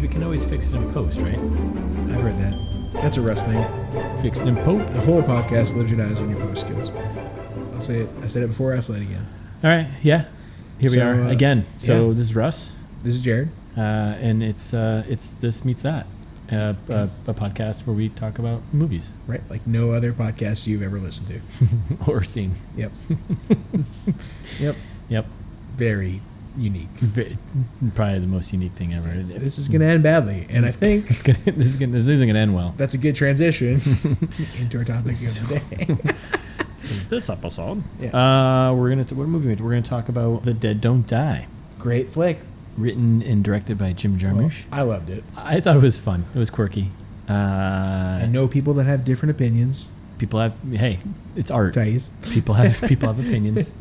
We can always fix it in post, right? I've heard that. That's a Russ thing. Fix it in post. The whole podcast lives or dies on your post skills. I'll say it. I said it before. I'll say it again. All right. Yeah. Here we are again. So yeah. this is Russ. This is Jared. And it's This Meets That, a podcast where we talk about movies. Right. Like no other podcast you've ever listened to. Or seen. Yep. Yep. Very unique. Probably the most unique thing ever. This is going to end badly, and I think this isn't going to end well. That's a good transition into our topic of the day. So this episode, yeah. what movie? We're gonna talk about The Dead Don't Die. Great flick. Written and directed by Jim Jarmusch. Well, I loved it. I thought it was fun. It was quirky. I know people that have different opinions. People have. Hey, it's art. Ties. People have opinions.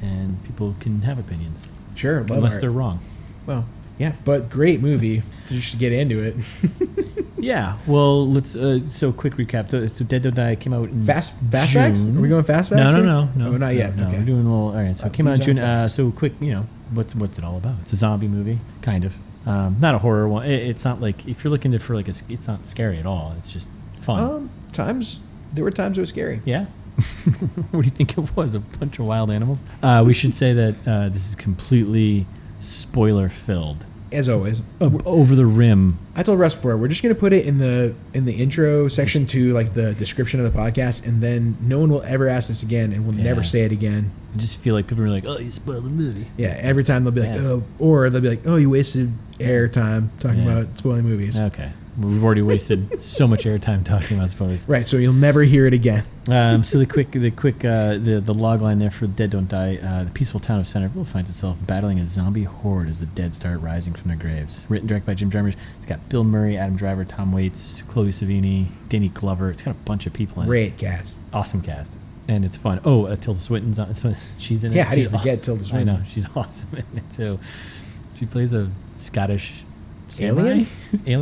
And people can have opinions. Sure, unless they're wrong. Well, yeah, but great movie. Just to get into it. Yeah, well, let's. So quick recap. So Dead Don't Die came out in Fast June. Facts? Are we going fast facts? No. Oh, not yet. No, okay. we're doing a little. All right, so it came out in June. So quick, what's it all about? It's a zombie movie, kind of. Not a horror one. It's not like if you're looking for like it's not scary at all. It's just fun. There were times it was scary. Yeah. What do you think it was? A bunch of wild animals? We should say that this is completely spoiler filled. As always. Over the rim. I told Russ before, we're just going to put it in the intro section to like the description of the podcast, and then no one will ever ask this again, and we'll never say it again. I just feel like people are like, oh, you spoiled the movie. Yeah, every time they'll be like, oh, or they'll be like, oh, you wasted air time talking about spoiling movies. Okay. We've already wasted so much airtime talking about spoilers. Right, so you'll never hear it again. So the log line there for Dead Don't Die. The peaceful town of Centerville finds itself battling a zombie horde as the dead start rising from their graves. Written and directed by Jim Jarmusch. It's got Bill Murray, Adam Driver, Tom Waits, Chloë Sevigny, Danny Glover. It's got a bunch of people in it. Great cast. Awesome cast. And it's fun. Oh, Tilda Swinton's on. She's in it. Yeah, how do you forget Tilda Swinton? I know. She's awesome in it too. She plays a Scottish alien?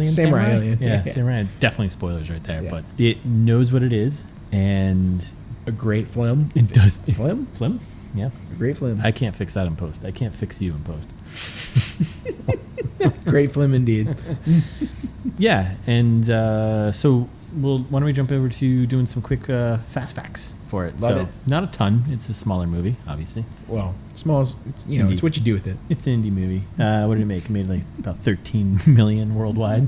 Samurai? Yeah, Yeah. samurai. Definitely spoilers right there, Yeah. but it knows what it is, and A great film. it does. Flim? Flim? Yeah. A great film. I can't fix that in post. I can't fix you in post. Great film indeed. Yeah, and so why don't we jump over to doing some quick fast facts for it? Love so it. Not a ton. It's a smaller movie, obviously. Well, small, it's what you do with it. It's an indie movie. What did it make? It made like about 13 million worldwide.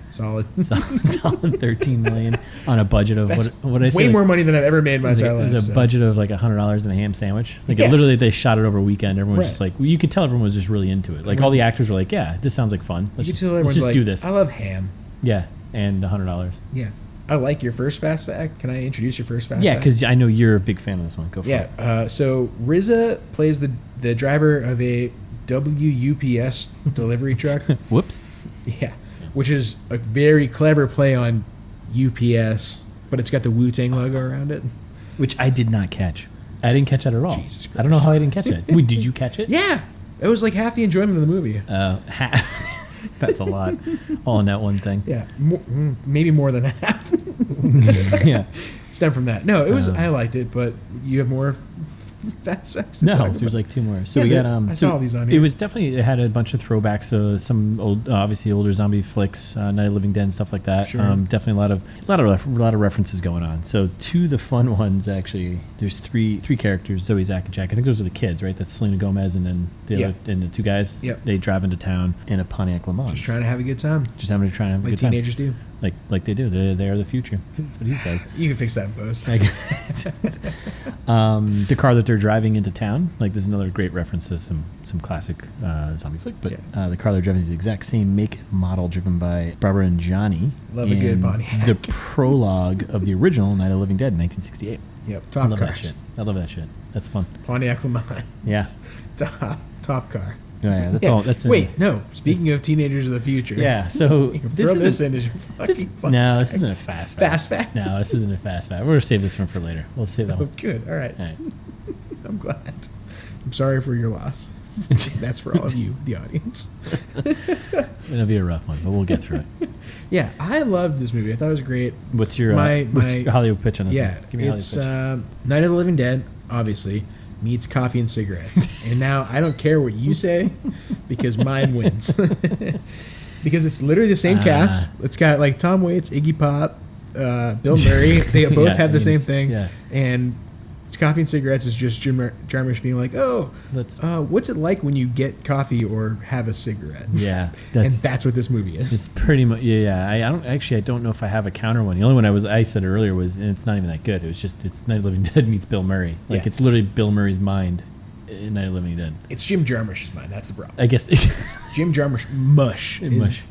Solid. Solid 13 million on a budget of what I say. Way like, more money than I've ever made in my entire life. It was a budget of like $100 and a ham sandwich. Like Yeah. literally, they shot it over a weekend. Everyone was Right. just like, you could tell everyone was just really into it. Like all the actors were like, yeah, this sounds like fun. Let's just do this. I love ham. Yeah, and $100. Yeah. I like your first fast fact. Can I introduce your first fast Yeah, fact? because I know you're a big fan of this one. Go for it. Yeah. So RZA plays the driver of a WUPS delivery truck. Whoops. Yeah. Which is a very clever play on UPS, but it's got the Wu-Tang logo around it. Which I did not catch. I didn't catch that at all. Jesus Christ. I don't know how I didn't catch it. Wait, did you catch it? Yeah. It was like half the enjoyment of the movie. That's a lot. All in that one thing. Yeah. Maybe more than half. Yeah. Stem from that. No, it was. I liked it, but you have more fast facts. No, there's like two more. So Yeah, we got. I saw all these on here. It was definitely. It had a bunch of throwbacks. Some old, obviously older zombie flicks, Night of the Living Dead and stuff like that. Sure. Definitely a lot of references going on. So two the fun ones actually. There's three characters: Zoe, Zach, and Jack. I think those are the kids, right? That's Selena Gomez and then the other and the two guys. Yep. They drive into town in a Pontiac Le Mans. Just trying to have a good time. Trying to have a Like good time. teenagers do. Like they do. They are the future. That's what he says. You can fix that in post. The car that they're driving into town, like there's another great reference to some classic zombie flick, but the car they're driving is the exact same make and model driven by Barbara and Johnny. Love a good Pontiac. The prologue of the original Night of the Living Dead in 1968. Yep. I Top love cars. that shit. I love that shit. That's fun. Pontiac Le Mans. Yeah. Top car. Yeah, that's all. That's Wait, no. Speaking of teenagers of the future. Yeah. So You can throw this in as your fucking fun this fact. isn't a fast fact. Fast fact? No, this isn't a fast fact. We're gonna save this one for later. We'll save that Oh, one. good. All right. All right. I'm glad. I'm sorry for your loss. That's for all of you, the audience. It'll be a rough one, but we'll get through it. Yeah, I loved this movie. I thought it was great. What's your Hollywood pitch on this? Yeah, one? Give me a it's Hollywood pitch. Night of the Living Dead, obviously. meets coffee and cigarettes. And now I don't care what you say because mine wins. Because it's literally the same cast. It's got like Tom Waits, Iggy Pop, Bill Murray. They both have the same thing. Yeah. And it's coffee and cigarettes is just Jim Jarmusch being like, what's it like when you get coffee or have a cigarette? Yeah. And that's what this movie is. It's pretty much, I don't know if I have a counter one. The only one I said it earlier was, and it's not even that good. It was just, it's Night of the Living Dead meets Bill Murray. Like, it's literally Bill Murray's mind in Night of the Living Dead. It's Jim Jarmusch's mind. That's the problem. I guess. Jim Jarmusch, mush is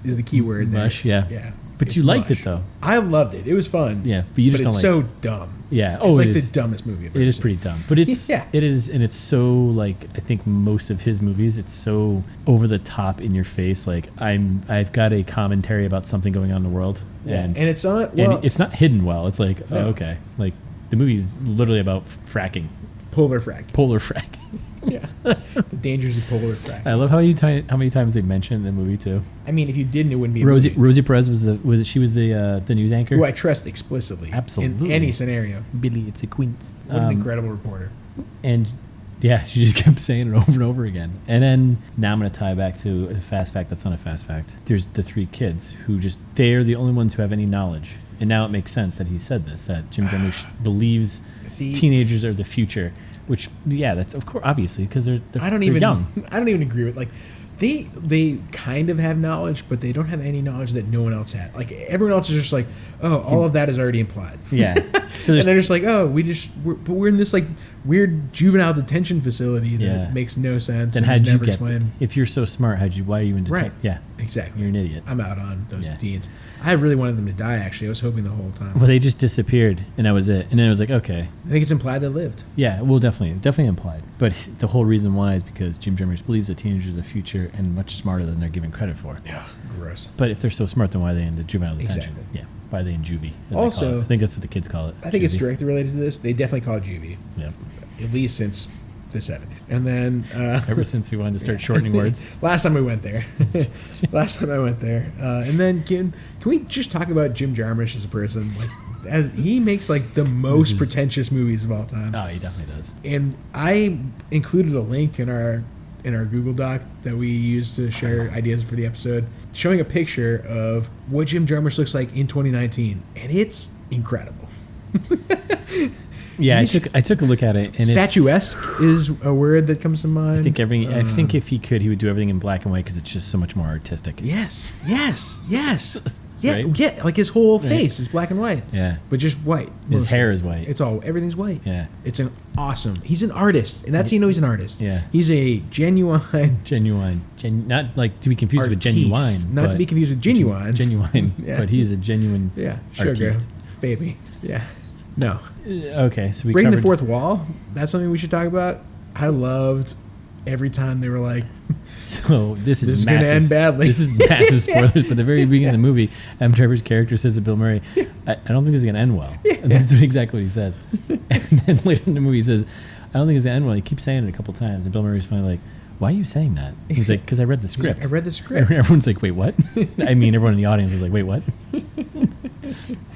the key word there. Mush, yeah. Yeah. But It's you liked mush. it, though. I loved it. It was fun. Yeah, but you just don't it's like so dumb. Yeah. It's like the dumbest movie I've ever It is seen. pretty dumb. But it's it is, and it's so, like, I think most of his movies, it's so over the top in your face. Like, I've got a commentary about something going on in the world. And it's not and it's not hidden well. It's like, No. oh, okay. Like, the movie's literally about fracking. polar fracking. Polar fracking. Yeah. The dangers of polar fracking. I love how many times they mention it in the movie too. I mean, if you didn't, it wouldn't be a Rosie movie. Perez was the news anchor. Who I trust explicitly. Absolutely. In any scenario. Billy, it's a queens. What an incredible reporter. And yeah, she just kept saying it over and over again. And then now I'm going to tie back to a fast fact that's not a fast fact. There's the three kids who they're the only ones who have any knowledge. And now it makes sense that he said this, that Jim Jarmusch believes teenagers are the future. Which, that's of course, obviously, because they're young. I don't even agree with, like, they kind of have knowledge, but they don't have any knowledge that no one else had. Like, everyone else is just like, oh, all of that is already implied. Yeah. So and they're just like, oh, we're in this, like, weird juvenile detention facility that makes no sense. Then and how'd you never get? explained. If you're so smart, why are you in detention? Right. Yeah. Exactly. You're an idiot. I'm out on those teens. I really wanted them to die, actually. I was hoping the whole time. Well, they just disappeared, and that was it. And then it was like, okay. I think it's implied they lived. Yeah, well, definitely implied. But the whole reason why is because Jim Jarmusch believes that teenagers are the future and much smarter than they're given credit for. Yeah, gross. But if they're so smart, then why are they in the juvenile detention? Exactly. Yeah, why are they in juvie? As Also, they call it. I think that's what the kids call it. I think it's juvie. directly related to this. They definitely call it juvie. Yeah. At least since the 70s. And then... ever since we wanted to start shortening words. Last time we went there. Last time I went there. And then can we just talk about Jim Jarmusch as a person? Like, as he makes, like, the most pretentious movies of all time. Oh, he definitely does. And I included a link in our Google Doc that we use to share ideas for the episode, showing a picture of what Jim Jarmusch looks like in 2019. And it's incredible. Yeah, I took a look at it, and statuesque is a word that comes to mind. I think if he could, he would do everything in black and white because it's just so much more artistic. Yes. Yeah, Right? yeah, like his whole face is black and white. Yeah, but just white. his hair is white. Everything's white. Yeah, it's an awesome. He's an artist, and that's how you know he's an artist. Yeah, he's a genuine, not like to be confused with genuine, not to be confused with genuine. Genuine, yeah. But he is a genuine, artist. Baby. Yeah. No. Okay, so we Breaking covered the fourth wall. That's something we should talk about. I loved every time they were like, so this is going to end badly. This is massive spoilers, but the very beginning of the movie, Adam Driver's character says to Bill Murray, I don't think this is going to end well. Yeah. And that's exactly what he says. And then later in the movie he says, I don't think it's going to end well. He keeps saying it a couple times, and Bill Murray's finally like, why are you saying that? He's like, because I read the script. Like, I read the script. And everyone's like, wait, what? I mean, everyone in the audience is like, wait, what?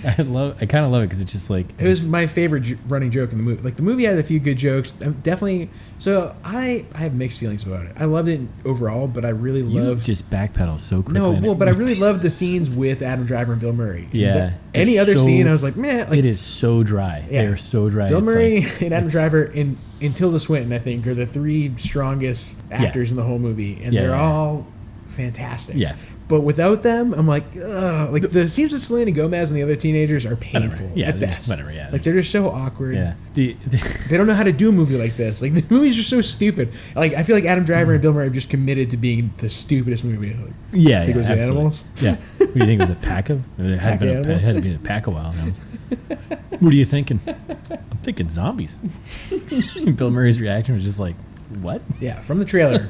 I kind of love it because it's just like... It was my favorite running joke in the movie. Like, the movie had a few good jokes. Definitely... So, I have mixed feelings about it. I loved it overall, but I really loved... You just backpedal so quickly. No, well, but I really loved the scenes with Adam Driver and Bill Murray. Yeah. Any other scene, I was like, man... Like, it is so dry. Yeah. They are so dry. Bill Murray and Adam Driver and Tilda Swinton, I think, are the three strongest actors in the whole movie. And they're all fantastic. Yeah. But without them, I'm like, ugh. Like, the scenes with Selena Gomez and the other teenagers are painful at best. Like, they're just so awkward. Yeah. They don't know how to do a do like this. Like, the movies are so stupid. Like, I feel like Adam Driver and Bill Murray have just committed to being the stupidest movie. Like, yeah, think it was absolutely. Animals? Yeah. What do you think? It was a pack of? It had to be a pack a while. What are you thinking? I'm thinking zombies. Bill Murray's reaction was just like, what? Yeah, from the trailer.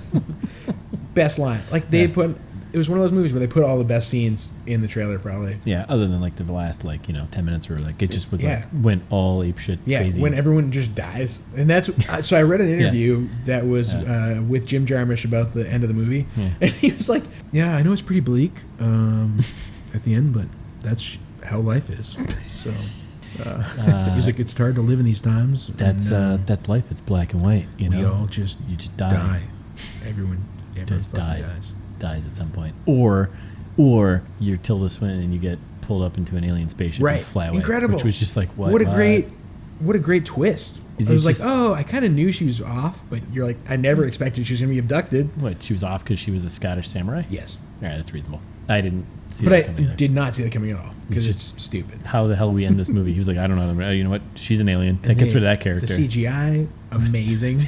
Best line. Like, they put... It was one of those movies where they put all the best scenes in the trailer, probably. Yeah, other than like the last 10 minutes where like it just was like went all apeshit crazy. Yeah, when everyone just dies, and that's so. I read an interview that was with Jim Jarmusch about the end of the movie, and he was like, "Yeah, I know it's pretty bleak at the end, but that's how life is." So, He's like, it's hard to live in these times. That's life. It's black and white. You know, we all just die. Everyone just dies. Dies at some point, or you're Tilda Swinton and you get pulled up into an alien spaceship and fly away. Incredible. Which was just like, what a great twist. I was like, I kind of knew she was off, but you're like, I never expected she was going to be abducted. What, she was off because she was a Scottish samurai? Yes. All right, that's reasonable. I didn't see that coming. But I either. did not see that coming at all because it's stupid. How the hell we end this movie? He was like, I don't know. You know what? She's an alien. That gets rid of that character. The CGI, amazing.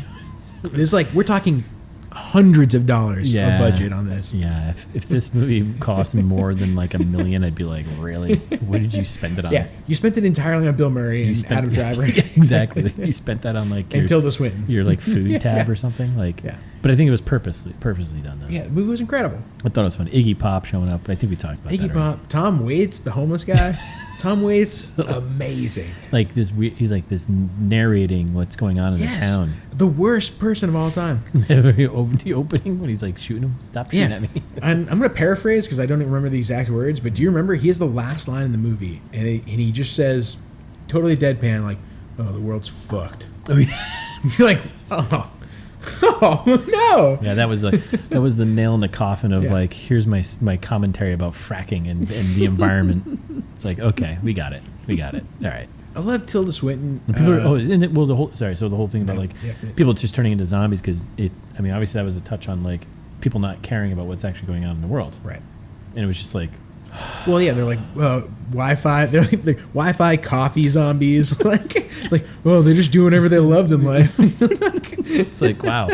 This we're talking hundreds of dollars of budget on this. Yeah, if this movie cost more than like $1 million, I'd be like, really? What did you spend it on? Yeah, you spent it entirely on Bill Murray and Adam Driver. Yeah, exactly. You spent that on like and Tilda Swinton. Your like food tab or something. Like, but I think it was purposely done though. Yeah, the movie was incredible. I thought it was fun. Iggy Pop showing up. I think we talked about Iggy Pop. Tom Waits, the homeless guy. Tom Waits, amazing. Like this, he's like this narrating what's going on in the town. The worst person of all time. The opening when he's like shooting him. Stop shooting at me. And I'm going to paraphrase because I don't even remember the exact words, but do you remember? He has the last line in the movie, and he just says, totally deadpan, like, "Oh, the world's fucked." Oh, yeah. You're like, oh no. Yeah, that was the nail in the coffin of like, here's my commentary about fracking and the environment. It's like, okay, we got it. All right. I love Tilda Swinton. So the whole thing about people just turning into zombies because obviously that was a touch on like people not caring about what's actually going on in the world. Right. And it was just like, well, yeah, they're like Wi-Fi. They're Wi-Fi coffee zombies. like, well, they're just doing whatever they loved in life. It's like, wow,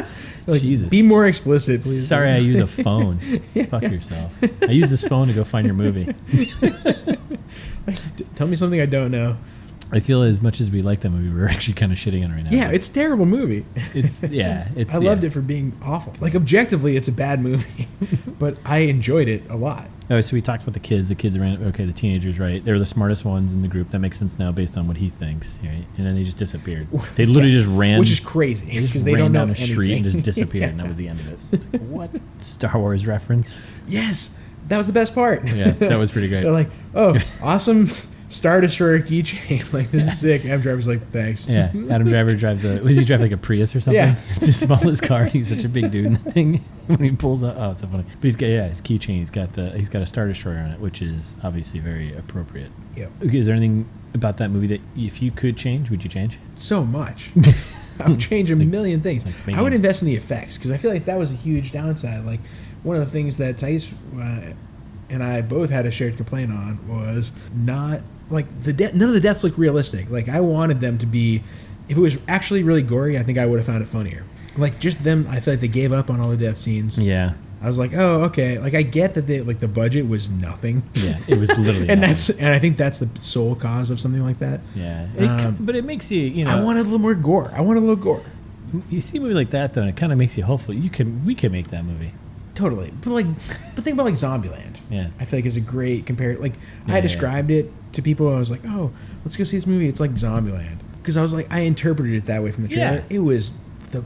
like, Jesus. Be more explicit, please. Sorry, I use a phone. Fuck yourself. I use this phone to go find your movie. Tell me something I don't know. I feel as much as we like that movie, we're actually kind of shitting on it right now. Yeah, it's a terrible movie. I loved it for being awful. Like, objectively, it's a bad movie, but I enjoyed it a lot. Oh, so we talked about the kids. The kids ran. Okay, the teenagers, right? They were the smartest ones in the group. That makes sense now based on what he thinks, right? And then they just disappeared. They literally just ran, which is crazy because they don't know down the anything. Street and just disappeared, and that was the end of it. It's like, what? Star Wars reference? Yes, that was the best part. Yeah, that was pretty great. They're like, oh, awesome. Star Destroyer keychain. Like, this is sick. Adam Driver's like, thanks. Yeah. Adam Driver drives does he drive like a Prius or something? Yeah. It's the smallest car. He's such a big dude in the thing. When he pulls up, it's so funny. But he's got his keychain. He's got a Star Destroyer on it, which is obviously very appropriate. Yeah. Okay, is there anything about that movie that if you could change, would you change? So much. I would change a million things. I would invest in the effects because I feel like that was a huge downside. Like, one of the things that Thais and I both had a shared complaint on was not like none of the deaths look realistic. Like, I wanted them to be, if it was actually really gory, I think I would have found it funnier. Like, just them, I feel like they gave up on all the death scenes. Yeah. I was like, oh, okay. Like, I get that the budget was nothing. Yeah, it was literally and I think that's the sole cause of something like that. Yeah. But it makes you know, I wanted a little more gore. You see a movie like that though, and it kind of makes you hopeful. We could make that movie. Totally. But think about like Zombieland. Yeah. I feel like it's a great compare. Like, I described it to people. I was like, oh, let's go see this movie. It's like Zombieland. Because I was like, I interpreted it that way from the trailer. Yeah. It was the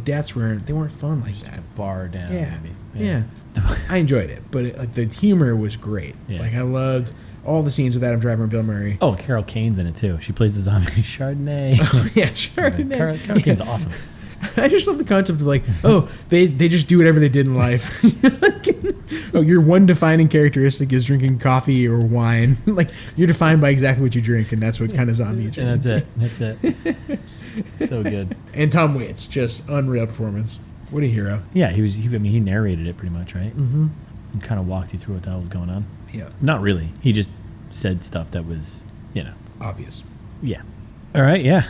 deaths weren't fun like just that. Like a bar down. Yeah. Maybe. Yeah. I enjoyed it, but the humor was great. Yeah. Like, I loved all the scenes with Adam Driver and Bill Murray. Oh, Carol Kane's in it too. She plays the zombie Chardonnay. Oh, yeah, Chardonnay. Carol Kane's awesome. I just love the concept of like, oh, they just do whatever they did in life. Oh, your one defining characteristic is drinking coffee or wine. Like, you're defined by exactly what you drink, and that's what kind of zombie you And that's it. So good. And Tom Waits, just unreal performance. What a hero. Yeah, he narrated it pretty much, right? Mm-hmm. And kind of walked you through what the hell was going on. Yeah. Not really. He just said stuff that was, obvious. Yeah. All right, yeah.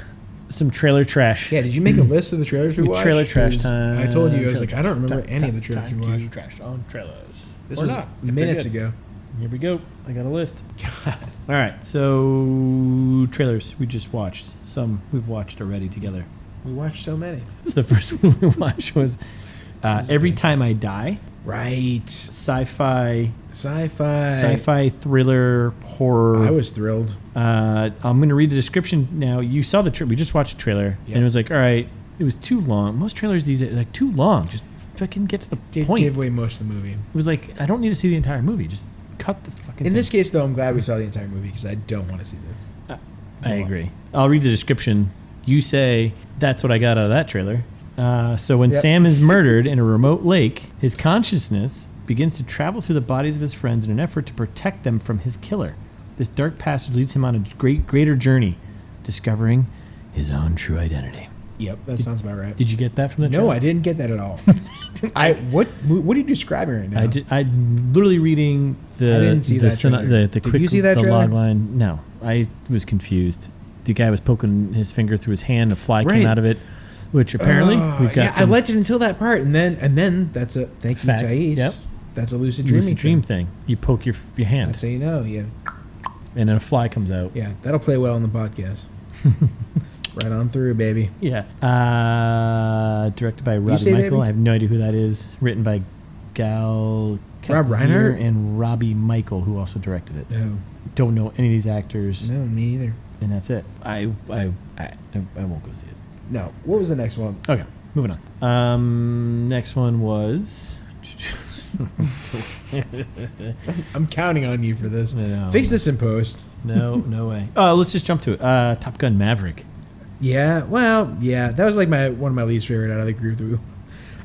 Some trailer trash. Yeah, did you make a list of the trailers we watched? Trailer trash time. I told you, I was like, I don't remember any of the trailers we watched. Trash on trailers. This was minutes ago. Here we go. I got a list. God. All right, so trailers we just watched. Some we've watched already together. We watched so many. So the first one we watched was Every Time I Die. Right. Sci-fi thriller horror. I was thrilled. I'm going to read the description now. You saw we just watched the trailer, and it was like, all right, it was too long. Most trailers these days are like too long. Just fucking get to the point. Gave away most of the movie. It was like, I don't need to see the entire movie. Just Cut the fucking In thing. this case, though, I'm glad we saw the entire movie because I don't want to see this. I agree. I'll read the description. You say, that's what I got out of that trailer. So when Sam is murdered in a remote lake, his consciousness begins to travel through the bodies of his friends in an effort to protect them from his killer. This dark passage leads him on a greater journey, discovering his own true identity. Yep, that sounds about right. Did you get that from the trailer? No, I didn't get that at all. What are you describing right now? I'm literally reading the. I didn't see that trailer. The Did quick you see that the trailer? log line. No, I was confused. The guy was poking his finger through his hand. A fly came out of it, which apparently we've got. I liked it until that part, and then that's a thank you, Fact. Thais. Yep. That's a lucid dreaming Lucid dream thing. You poke your hand, That's how you know. Yeah, and then a fly comes out. yeah, that'll play well in the podcast. Right on through, baby. Yeah. Directed by Robbie say, Michael. baby? I have no idea who that is. Written by Gal Rob Katzir Reinhardt? and Robbie Michael, who also directed it. No, Don't know any of these actors, no, me either. and that's it. I won't go see it. No, what was the next one? Okay, moving on. Next one was. I'm counting on you for this. No. Fix this in post. No way. Oh, let's just jump to it. Top Gun Maverick. Yeah, well, yeah, that was like one of my least favorite out of the group.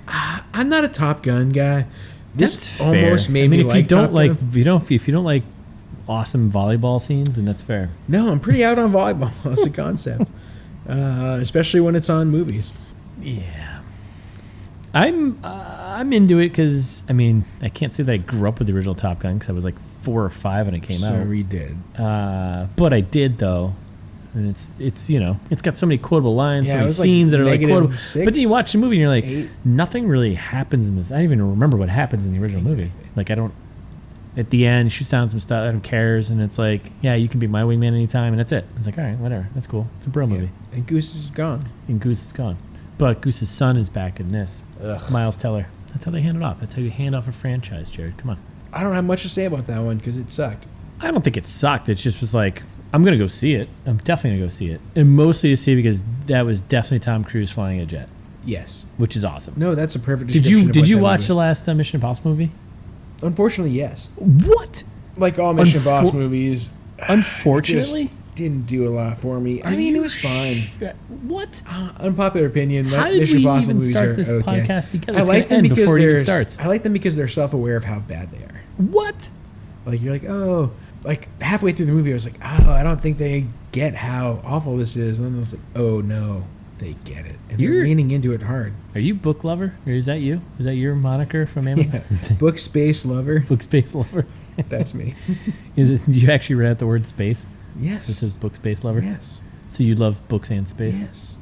I'm not a Top Gun guy. This That's almost fair. made me if like you don't Top like Gun. if you don't like awesome volleyball scenes, then that's fair. No, I'm pretty out on volleyball as a concept, especially when it's on movies. Yeah, I'm into it because I can't say that I grew up with the original Top Gun because I was like 4 or 5 when it came out. So we did. But I did though, and it's it's got so many quotable lines, Yeah, so it many was like scenes that are like -6, quotable. But then you watch the movie and you're like, 8. nothing really happens in this. I don't even remember what happens in the original movie. Like I don't. At the end, shoots down some stuff. I don't cares, and it's like, yeah, you can be my wingman anytime, and that's it. It's like, all right, whatever, that's cool. It's a bro movie, And Goose is gone. and Goose is gone, but Goose's son is back in this. Ugh. Miles Teller. That's how they hand it off. That's how you hand off a franchise, Jared. Come on. I don't have much to say about that one because it sucked. I don't think it sucked. It just was like, I'm gonna go see it. I'm definitely gonna go see it, and mostly to see it because that was definitely Tom Cruise flying a jet, Yes. which is awesome. No, that's a perfect Did description you of did what you that watch movie the is. last Mission Impossible movie? Unfortunately, yes. What? Like all Mission Impossible movies, Unfortunately, just didn't do a lot for me. I mean, it was fine. What? Unpopular opinion. How did Mission we Impossible even movies start are this okay. podcast together? I It's like gonna them end because before it even they're. starts. I like them because they're self-aware of how bad they are. What? Like you're like, oh, like halfway through the movie, I was like, oh, I don't think they get how awful this is, and then I was like, oh no, they get it, and they're leaning into it hard. Are you book lover? Or is that you? Is that your moniker from Amazon? Book space lover. Book space lover. That's me. Is it? Do you actually read out the word space? Yes. It says book space lover. Yes. So you love books and space? Yes.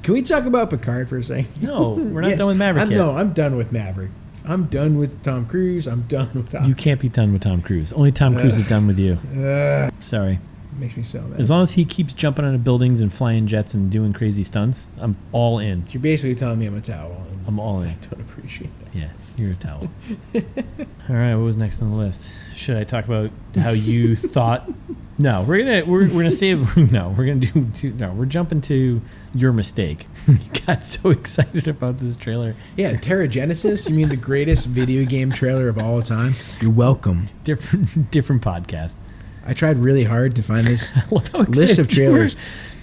Can we talk about Picard for a second? No, we're not done with Maverick yet. No, I'm done with Maverick. I'm done with Tom Cruise. I'm done with Tom. You can't be done with Tom Cruise. Only Tom Cruise is done with you. Sorry. Makes me so mad. As long as he keeps jumping out of buildings and flying jets and doing crazy stunts, I'm all in. You're basically telling me I'm a towel. And I'm all in. I don't appreciate that. Yeah, you're a towel. All right, what was next on the list? Should I talk about how you thought? No, we're gonna save. No, we're gonna do. No, we're jumping to your mistake. You got so excited about this trailer. Yeah, Terra Genesis. You mean the greatest video game trailer of all time? You're welcome. Different podcast. I tried really hard to find this I love how list of excited you were. trailers.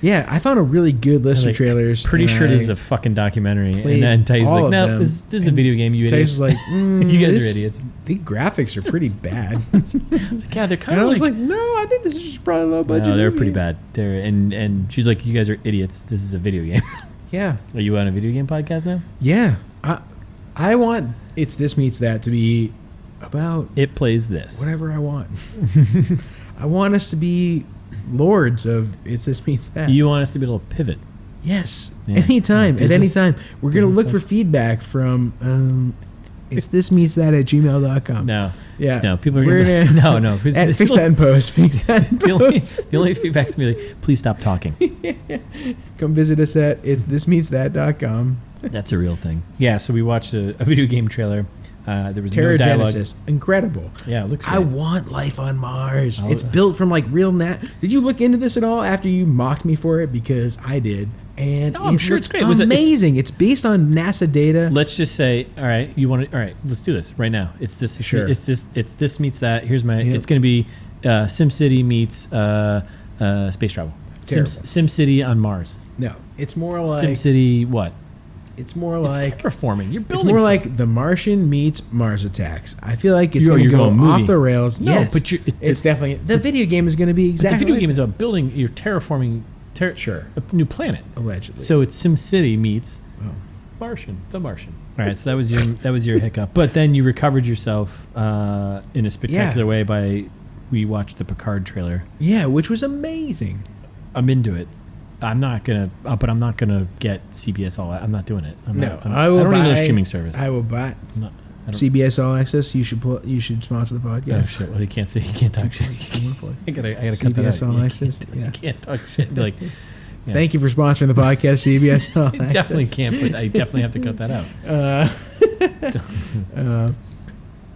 Yeah, I found a really good list Like, of trailers. Pretty and sure I this is a fucking documentary. And played then Ty's all like, of no, them. this is a video game, you Ty's idiots. like, You guys are idiots. The graphics are pretty bad. It's like, yeah, they're kind And I of was like, no, I think this is just probably low budget. no, they're movie. pretty bad. And she's like, you guys are idiots. This is a video game. Yeah. Are you on a video game podcast now? Yeah. I want It's This Meets That to be about It plays this. whatever I want. I want us to be lords of It's This Meets That. You want us to be able to pivot. Yes. Yeah. Anytime. At any Business- time. We're going to business look for question. feedback from It's This Meets That at gmail.com. No. Yeah. No, people are We're going gonna No, no. Fix that in post. Fix that in The only, post. the only feedback's going to be like, please stop talking. Come visit us at itsthismeetsthat.com. That's a real thing. Yeah, so we watched a video game trailer. There was no dialogue. Genesis, incredible. Yeah, it looks great. I want life on Mars. It's built from like real Did you look into this at all after you mocked me for it? Because I did. And I'm sure it's great. Amazing. It's based on NASA data. Let's just say, all right, all right, let's do this right now. It's this. Sure. It's this meets that. Here's my. Yep. It's going to be SimCity meets space travel. SimCity on Mars. No, it's more like SimCity. What? It's more like terraforming. You're building. It's more like The Martian meets Mars Attacks. I feel like it's going to go off the rails. No, yes, but it's definitely the video game is going to be exactly. The video game is about building. You're terraforming. Sure. A new planet. Allegedly. So it's SimCity meets Martian. The Martian. All right. So that was your hiccup. But then you recovered yourself in a spectacular way by we watched the Picard trailer. Yeah, which was amazing. I'm into it. I'm not gonna get CBS All. I'm not doing it. I don't need a streaming service. I will buy CBS All Access. You should sponsor the podcast. Oh shit! Well, you can't talk shit. I gotta cut that out. CBS All Access. I can't talk shit. Be like, yeah. Thank you for sponsoring the podcast, CBS All Access. Definitely can't. But I definitely have to cut that out.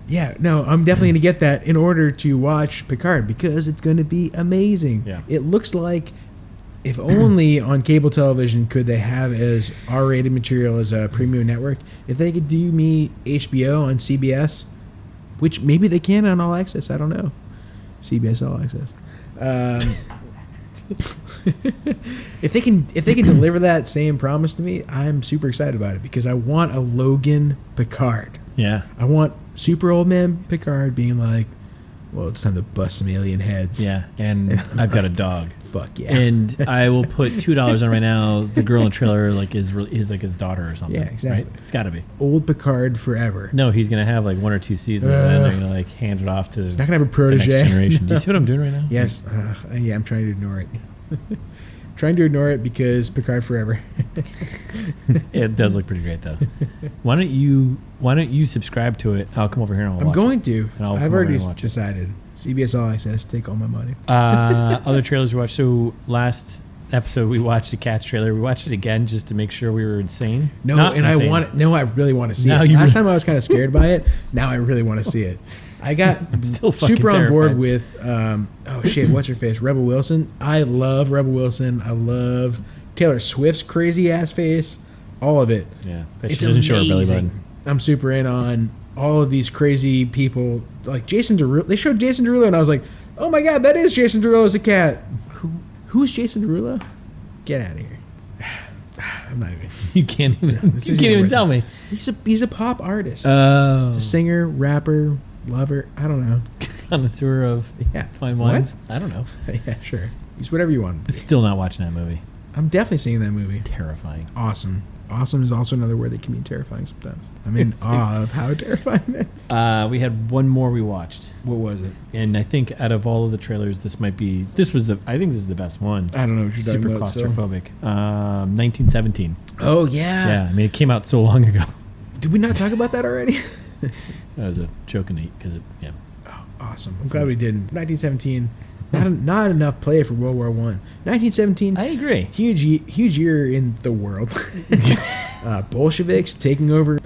Yeah, no, I'm definitely going to get that in order to watch Picard because it's going to be amazing. Yeah. It looks like if only on cable television could they have as R-rated material as a premium network. If they could do me HBO on CBS, which maybe they can on All Access, I don't know. CBS All Access. If they can deliver that same promise to me, I'm super excited about it because I want a Logan Picard. Yeah. I want super old man Picard being like, well, it's time to bust some alien heads. Yeah, and I've got a dog. Fuck yeah. And I will put $2 on right now. The girl in the trailer is like his daughter or something. Yeah, exactly. Right? It's got to be. Old Picard forever. No, thing gonna have like 1 or 2 seasons and then they're gonna like hand it off to not gonna have a protege. The next generation. Do you see what I'm doing right now? Yes. Yeah, I'm trying to ignore it. Trying to ignore it because Picard forever. It does look pretty great though. Why don't you subscribe to it? I'll come over here and I'm going to. I've already watch decided. CBS All Access, take all my money. Other trailers we watched. So last episode we watched the Cats trailer. We watched it again just to make sure we were insane. No, not and insane. I really want to see it. Last time I was kind of scared by it. Now I really want to see it. I got still super terrified. On board with what's her face? Rebel Wilson. I love Rebel Wilson. I love Taylor Swift's crazy ass face. All of it. Yeah, but she doesn't show her belly button. I'm super in on all of these crazy people. Like Jason Derulo. They showed Jason Derulo and I was like, oh my god, that is Jason Derulo as a cat. Who's Jason Derulo? Get out of here. I'm not even. You can't even tell me. He's a pop artist. Oh. Singer, rapper, lover. I don't know. Connoisseur of fine wines. What? I don't know. Yeah, sure. He's whatever you want. Still not watching that movie. I'm definitely seeing that movie. Terrifying. Awesome. Awesome is also another word that can be terrifying sometimes. I'm in awe of how terrifying it is. We had one more we watched. What was it? And I think out of all of the trailers, I think this is the best one. I don't know what you're talking about. Super claustrophobic. 1917. Oh, yeah. Yeah, I mean, it came out so long ago. Did we not talk about that already? That was a joke and eat because yeah. Oh, awesome. I'm glad we didn't. 1917. Not enough play for World War I. 1917. I agree. Huge year in the world. Bolsheviks taking over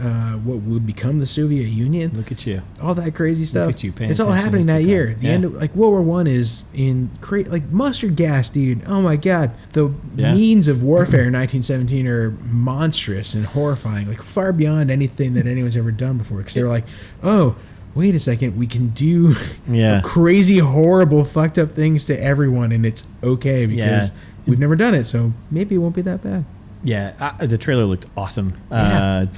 what would become the Soviet Union. Look at you. All that crazy stuff. Look at you. It's all happening that year. The end of World War I is in like mustard gas, dude. Oh my god. The means of warfare in 1917 are monstrous and horrifying, like far beyond anything that anyone's ever done before. Because they were like, oh, wait a second, we can do crazy, horrible, fucked up things to everyone, and it's okay because we've never done it, so maybe it won't be that bad. Yeah, the trailer looked awesome.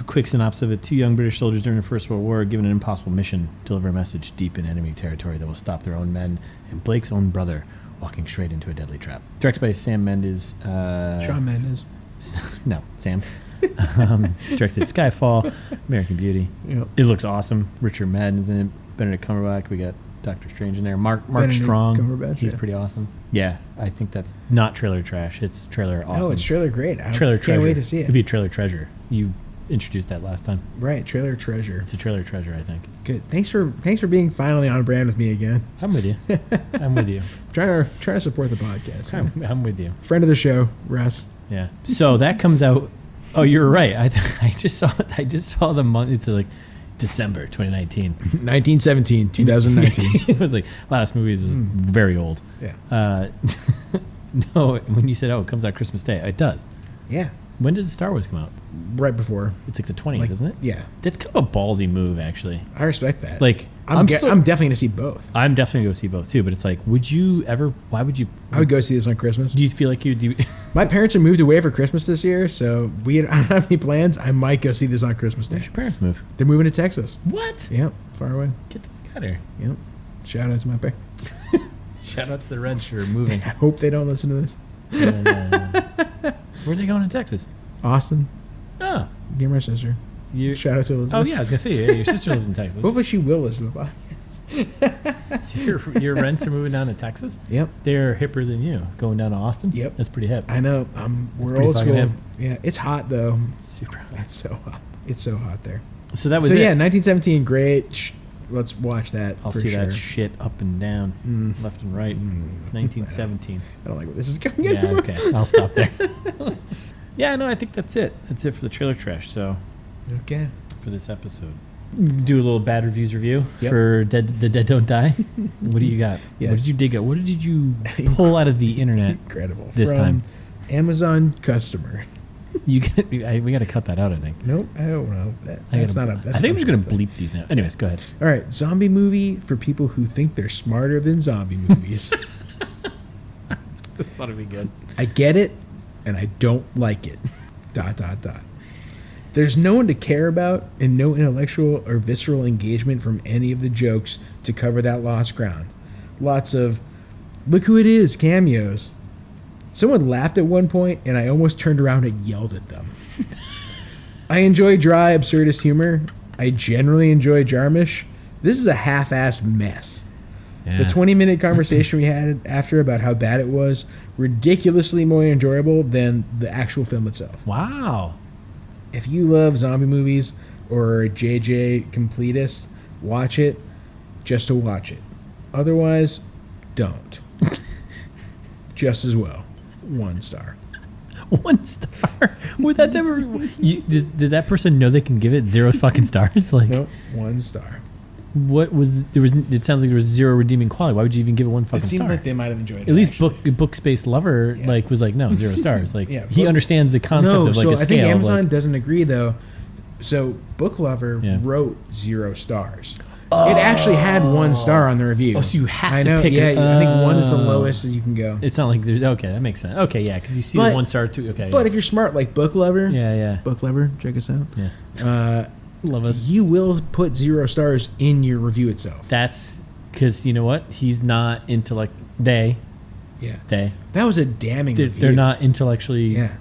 Quick synopsis of it. 2 young British soldiers during the First World War are given an impossible mission: deliver a message deep in enemy territory that will stop their own men and Blake's own brother walking straight into a deadly trap. Directed by Sam Mendes. Shawn Mendes. No, Sam. Directed Skyfall, American Beauty. Yep. It looks awesome. Richard Madden's in it. Benedict Cumberbatch. We got Doctor Strange in there. Mark Strong. He's pretty awesome. Yeah, I think that's not trailer trash. It's trailer awesome. No, it's trailer great. Can't wait to see it. It'd be a trailer treasure. You introduced that last time. Right, trailer treasure. It's a trailer treasure, I think. Good. Thanks for being finally on brand with me again. I'm with you. I'm with you. Trying to support the podcast. I'm with you. Friend of the show, Russ. Yeah. So that comes out. Oh, you're right. I just saw the month. It's like December 2019. 1917, 2019. It was like, wow, this movie is very old. Yeah. No, when you said, oh, it comes out Christmas Day, it does. Yeah. When does Star Wars come out? Right before. It's like the 20th, Like, isn't it? Yeah. That's kind of a ballsy move, actually. I respect that. Like, I'm definitely going to see both. I'm definitely going to see both, too. But it's like, would you ever... Why would you... I would go see this on Christmas. Do you feel like you... My parents are moved away for Christmas this year, so I don't have any plans. I might go see this on Christmas Day. Where's your parents move? They're moving to Texas. What? Yep. Far away. Get the fuck out of here. Yep. Shout out to my parents. Shout out to the Reds for moving. I hope they don't listen to this. And, where are they going in Texas? Austin. Oh. Near my sister. Shout out to Elizabeth. Oh, yeah, I was going to say, yeah, your sister lives in Texas. Hopefully she will listen to the podcast. So your rents are moving down to Texas? Yep. They're hipper than you, going down to Austin? Yep. That's pretty hip. I know. We're pretty old fucking school. hip. Yeah. It's hot, though. It's super hot. It's so hot. It's so hot there. So that was it. it. Yeah, 1917, great. Let's watch that. I'll for see sure. that shit up and down, left and right. 1917. I don't like where this is going. Yeah, anymore. okay. I'll stop there. Yeah, no, I think that's it. That's it for the trailer trash. So, Okay. for this episode, do a little bad reviews review Yep. for The Dead Don't Die. What do you got? Yes. What did you dig up? What did you pull out of the internet Incredible. this From time? Amazon customer. We got to cut that out, I think. Nope, I don't know. That's not a. That's I think I'm just going to not a- bleep these now. Anyways, go ahead. All right, zombie movie for people who think they're smarter than zombie movies. This ought to be good. I get it, and I don't like it. ... There's no one to care about and no intellectual or visceral engagement from any of the jokes to cover that lost ground. Lots of, look who it is, cameos. Someone laughed at one point, and I almost turned around and yelled at them. I enjoy dry, absurdist humor. I generally enjoy Jarmusch. This is a half-assed mess. Yeah. The 20-minute conversation we had after about how bad it was, ridiculously more enjoyable than the actual film itself. Wow. If you love zombie movies or a JJ completist, watch it just to watch it. Otherwise, don't. Just as well. 1 star. 1 star. Would that ever? Does that person know they can give it 0 fucking stars? Like, Nope, 1 star. what was there was? It sounds like there was 0 redeeming quality. Why would you even give it 1 fucking It seemed star? like they might have enjoyed it. At least actually. book space lover Yeah. like was like no 0 stars. Like Yeah, he Book- understands the concept No, of like so a I scale. think of, Amazon like, doesn't agree though. So Book Lover Yeah. wrote 0 stars. It actually had 1 star on the review. Oh, so you have I to know, pick yeah, it. I think 1 is the Oh. lowest that you can go. It's not like there's okay. That makes sense. Okay, yeah, because you see But- the 1 star too. Okay, But if you're smart like Book Lover, yeah, Book Lover, check us out. yeah, love us. You will put 0 stars in your review itself. That's because you know what? He's not intellect. They Yeah, that was a damning review. they're not intellectually. Yeah,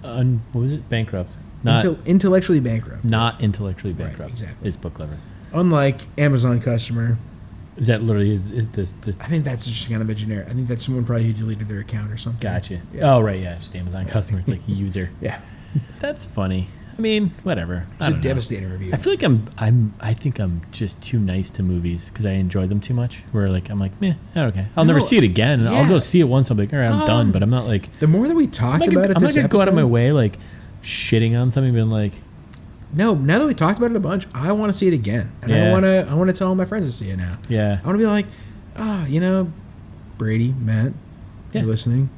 What was it? Bankrupt. Not intellectually bankrupt. not intellectually bankrupt. exactly. Is Book Lover. Unlike Amazon customer, Is that literally is this? I think that's just kind of a generic. I think that's someone probably who deleted their account or something. Gotcha. Yeah. Oh right, yeah, it's just Amazon customer. It's like user. Yeah, That's funny. I mean, whatever. it's a devastating review. I feel like I think I'm just too nice to movies because I enjoy them too much. Where like I'm like, meh, okay. I'll never No, see it again. And I'll yeah. go see it once. I'm like, all right, I'm done. But I'm not like The more that we talked about it, I'm not this gonna go out of my episode- way like shitting on something, being like, No, now that we talked about it a bunch, I want to see it again, and Yeah. I want to tell all my friends to see it now. yeah, I want to be like, Brady, Matt, Yeah. you're listening.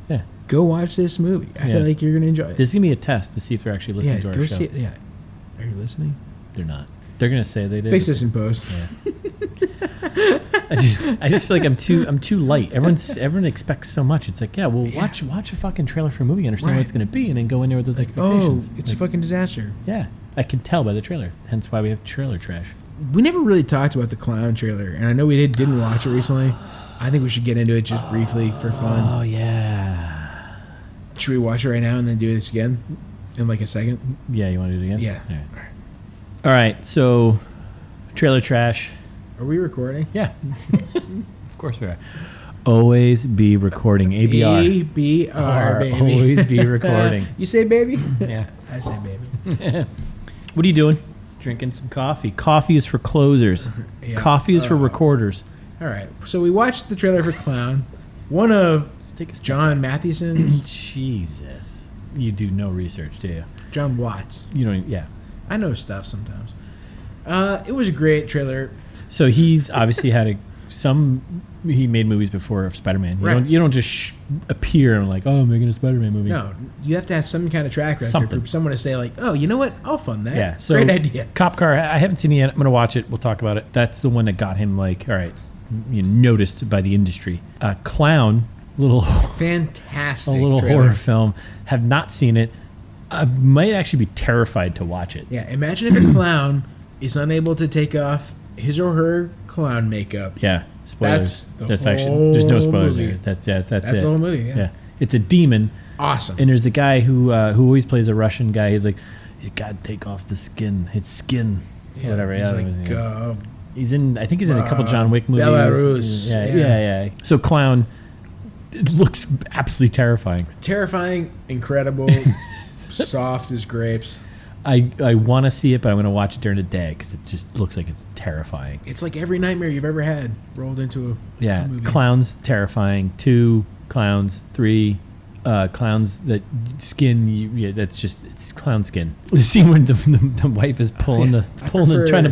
yeah. Go watch this movie. I Yeah. feel like you're gonna enjoy it. This is gonna be a test to see if they're actually listening to our go show. see it. Yeah, are you listening? They're not. They're gonna say they did. Face this in post. Yeah. I just feel like I'm too light. Everyone expects so much. It's like, yeah, well, Yeah. watch a fucking trailer for a movie, understand what Right. it's gonna be, and then go in there with those Oh, expectations. it's a Like, fucking disaster. yeah, I can tell by the trailer. Hence why we have trailer trash. We never really talked about the clown trailer, and I know we didn't watch it recently. I think we should get into it just briefly for fun. Oh yeah. Should we watch it right now and then do this again in like a second? Yeah, you want to do it again? Yeah. All right. All right. So, trailer trash. Are we recording? Yeah. Of course we are. Always be recording. ABR. ABR, baby. Always be recording. You say baby? Yeah. I say baby. What are you doing? Drinking some coffee. Coffee is for closers. Yeah. Coffee is for recorders. All right. So we watched the trailer for Clown. One of Let's take a step John Matheson's. Jesus. You do no research, do you? John Watts. You don't. Yeah. I know stuff sometimes. It was a great trailer. So he's obviously had he made movies before of Spider-Man. You don't just appear and like, oh, I'm making a Spider-Man movie. No, you have to have some kind of track record Something. for someone to say like, oh, you know what? I'll fund that. Yeah. So great idea. Cop Car, I haven't seen it yet. I'm going to watch it. We'll talk about it. That's the one that got him like, all right, noticed by the industry. Clown, Fantastic. a little trailer. horror film. Have not seen it. I might actually be terrified to watch it. Yeah, imagine if a clown is unable to take off his or her clown makeup. Yeah. Spoilers. That's the actually there's no spoilers movie. there. That's it. That's the whole movie. Yeah. It's a demon. Awesome. And there's the guy who always plays a Russian guy. He's like, you gotta take off the skin. It's skin. Whatever. He's Yeah. like, He's in. I think he's in a couple John Wick movies. Belarus. Yeah. So Clown, it looks absolutely terrifying. Terrifying, incredible, soft as grapes. I want to see it, but I'm going to watch it during the day because it just looks like it's terrifying. It's like every nightmare you've ever had rolled into a movie. Clowns terrifying. 2 clowns. 3 clowns that skin. It's clown skin. The scene when the wife is trying to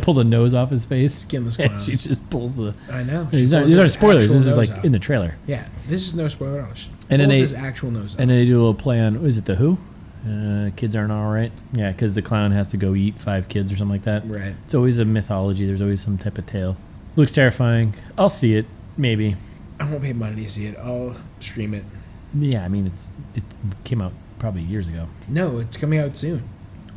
pull the nose off his face. Skinless And clowns. she just pulls the. I know. These aren't spoilers. This is like in the trailer. Yeah, this is no spoiler at all. And then his actual nose off. And then they do a little play on. Is it the Who? Kids aren't all right. Yeah, because the clown has to go eat 5 kids or something like that. Right. It's always a mythology. There's always some type of tale. Looks terrifying. I'll see it. Maybe. I won't pay money to see it. I'll stream it. Yeah, I mean, it came out probably years ago. No, it's coming out soon.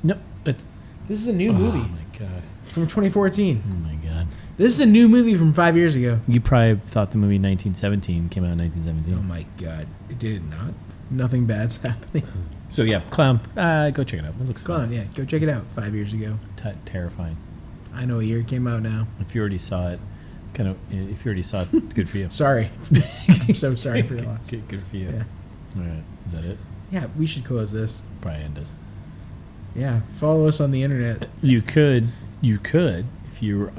Nope. This is a new movie. Oh, my God. From 2014. Oh, my God. This is a new movie from 5 years ago. You probably thought the movie 1917 came out in 1917. Oh, my God. It did not. Nothing bad's happening. So, yeah, Clown. Go check it out. It looks Clown, yeah. Go check it out 5 years ago. terrifying. I know a year it came out now. If you already saw it, if you already saw it, it's good for you. Sorry. I'm so sorry for your loss. Good for you. Yeah. All right. Is that it? Yeah, we should close this. Probably end us. Yeah, follow us on the internet. You could, if you're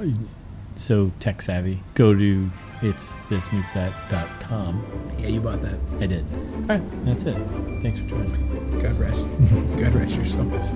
so tech savvy, go to itsthismeetsthat.com. Yeah, you bought that. I did. All right. That's it. Thanks for joining. God rest. God rest your souls.